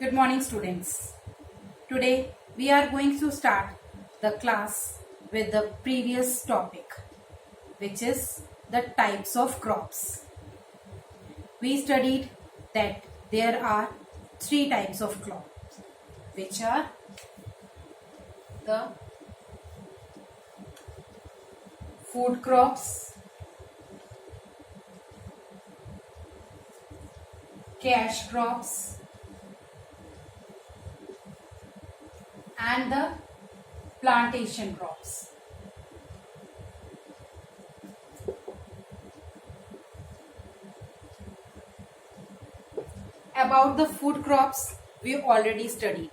Good morning, students. Today we are going to start the class with the previous topic, which is the types of crops. We studied that there are three types of crops, which are the food crops, cash crops, and the plantation crops. About the food crops, we already studied.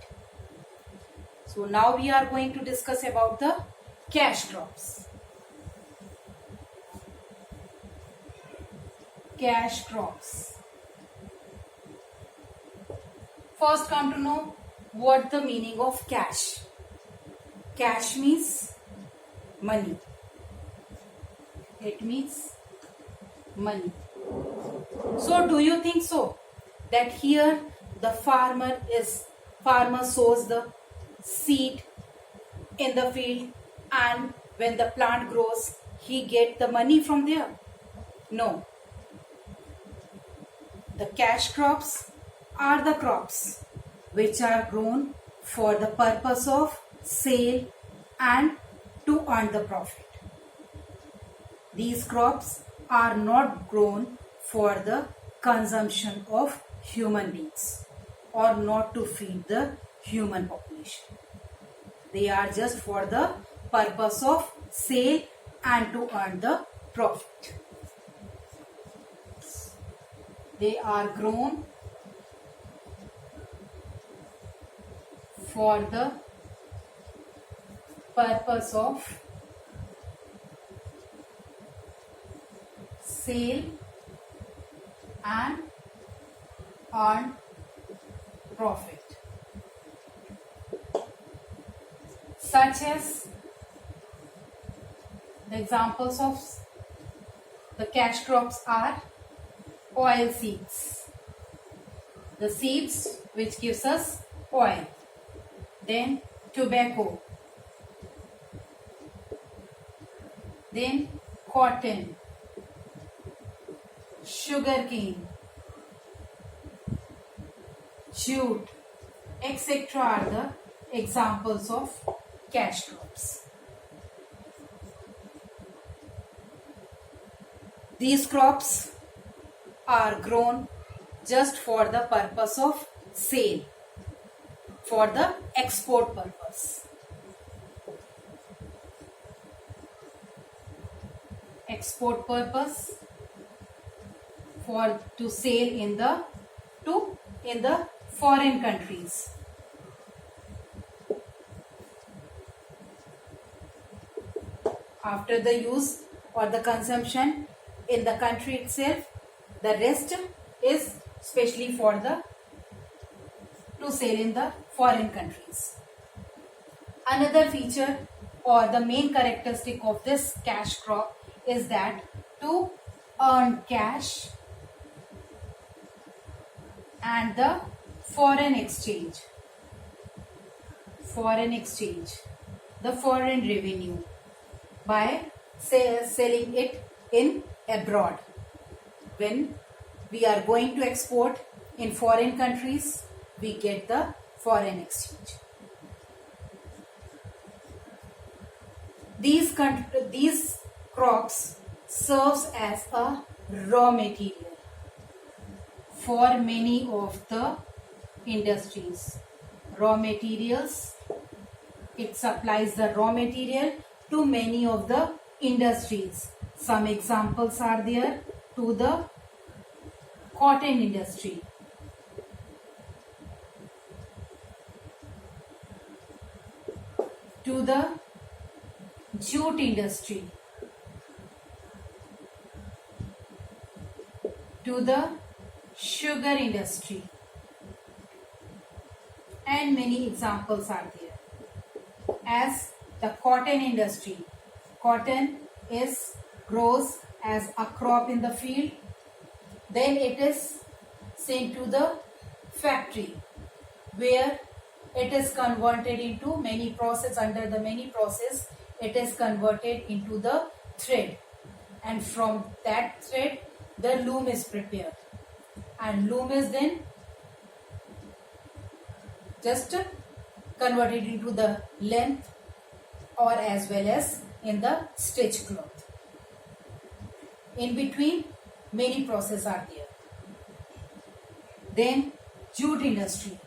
So now we are going to discuss about the cash crops. Cash crops. First, come to know what the meaning of cash. Cash means money. It means money. So do you think so that here the farmer sows the seed in the field, and when the plant grows he get the money from there? No. The cash crops are the crops which are grown for the purpose of sale and to earn the profit. These crops are not grown for the consumption of human beings or not to feed the human population. They are just for the purpose of sale and to earn the profit. They are grown for the purpose of sale and earn profit. Such as the examples of the cash crops are oil seeds, the seeds which gives us oil. Then tobacco, then cotton, sugarcane, jute, etc. are the examples of cash crops. These crops are grown just for the purpose of sale, for the export purpose. Export purpose for to sale in the foreign countries. After the use or the consumption in the country itself, the rest is specially for the to sell in the foreign countries. Another feature or the main characteristic of this cash crop is that to earn cash and the foreign exchange, the foreign revenue by selling it in abroad. When we are going to export in foreign countries, we get the foreign exchange. These crops serves as a raw material for many of the industries. Raw materials, it supplies the raw material to many of the industries. Some examples are there to the cotton industry, to the jute industry, to the sugar industry, and many examples are there. As the cotton industry, cotton grows as a crop in the field, then it is sent to the factory where it is converted into many process. Under the many process, it is converted into the thread, and from that thread the loom is prepared, and loom is then just converted into the length or as well as in the stitch cloth. In between, many processes are there. Then jute industry.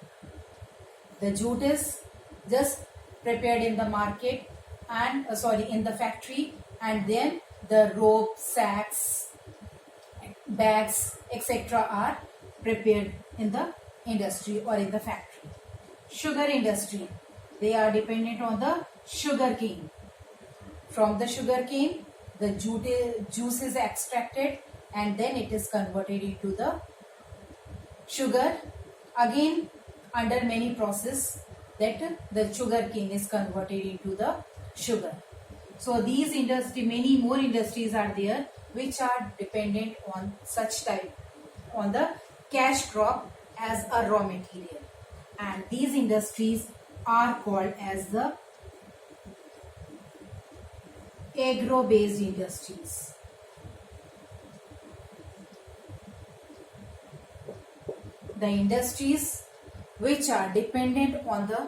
The jute is just prepared in the market and in the factory, and then the rope, sacks, bags, etc. are prepared in the industry or in the factory. Sugar industry. They are dependent on the sugar cane. From the sugar cane, the juice is extracted and then it is converted into the sugar. Again, under many process that the sugar cane is converted into the sugar. So these industry, many more industries are there which are dependent on such type, on the cash crop as a raw material, and these industries are called as the agro-based industries. The industries which are dependent on the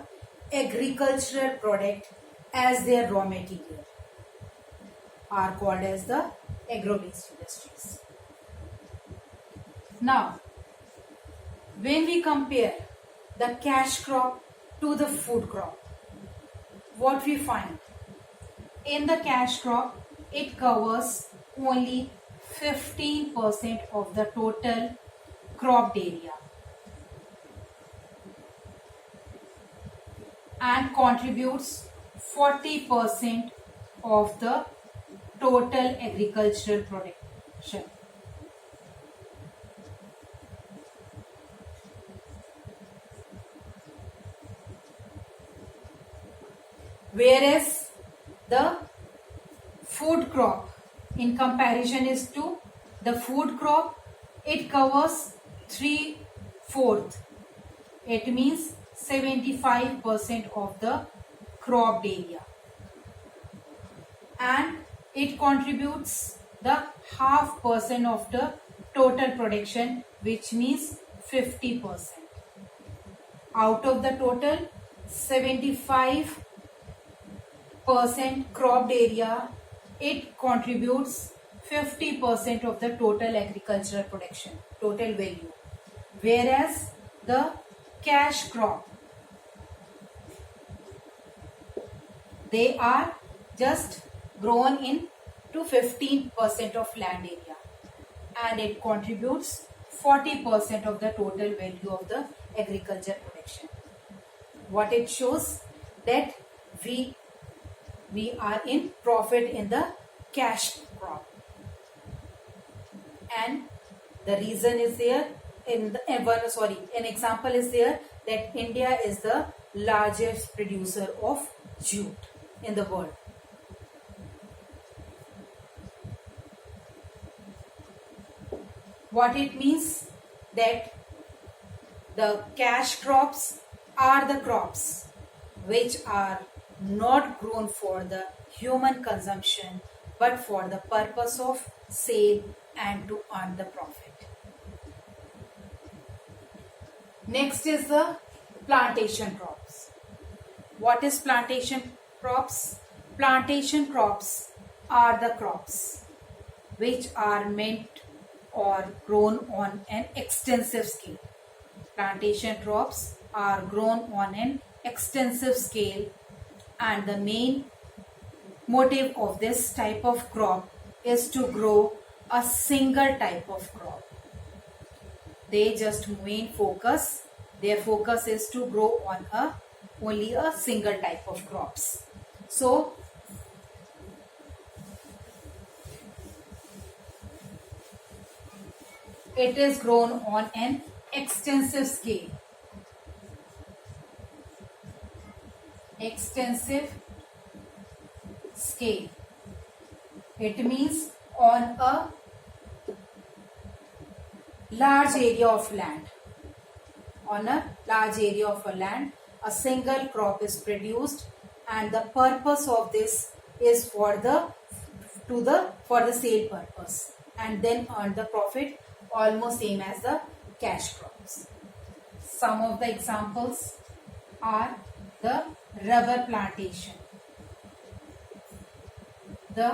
agricultural product as their raw material are called as the agro-based industries. Now, when we compare the cash crop to the food crop, what we find? In the cash crop, it covers only 15% of the total cropped area and contributes 40% of the total agricultural production. Whereas the food crop, in comparison is to the food crop, it covers 3/4. It means 75% of the cropped area, and it contributes the 0.5% of the total production, which means 50%. Out of the total 75% cropped area, it contributes 50% of the total agricultural production, total value. Whereas the cash crop, they are just grown in to 15% of land area, and it contributes 40% of the total value of the agriculture production. What it shows that we are in profit in the cash crop, and the reason is there an example is there that India is the largest producer of jute in the world. What it means? That the cash crops are the crops which are not grown for the human consumption but for the purpose of sale and to earn the profit. Next is the plantation crops. What is plantation crops? Plantation crops are the crops which are meant or grown on an extensive scale. Plantation crops are grown on an extensive scale, and the main motive of this type of crop is to grow a single type of crop. They just their focus is to grow on only a single type of crops. So it is grown on an extensive scale. It means on a large area of land. on a large area of a land, a single crop is produced, and the purpose of this is for the sale purpose, and then earn the profit almost same as the cash crops. Some of the examples are the rubber plantation, the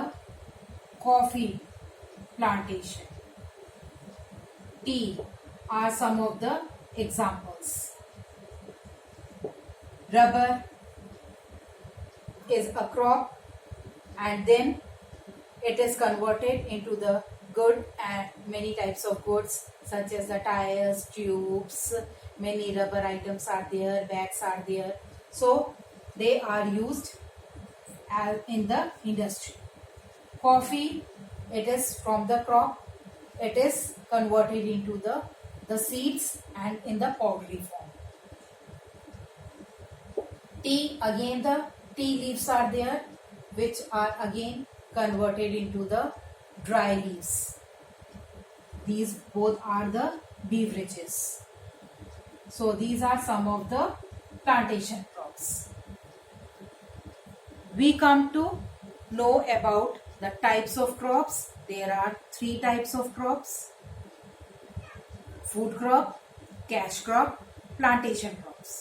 coffee plantation, tea are some of the examples. Rubber is a crop, and then it is converted into the good and many types of goods such as the tires, tubes, many rubber items are there, bags are there. So they are used as in the industry. Coffee, it is from the crop, it is converted into the seeds and in the powdery form. Tea, again the tea leaves are there, which are again converted into the dry leaves. These both are the beverages. So these are some of the plantation crops. We come to know about the types of crops. There are 3 types of crops: food crop, cash crop, plantation crop.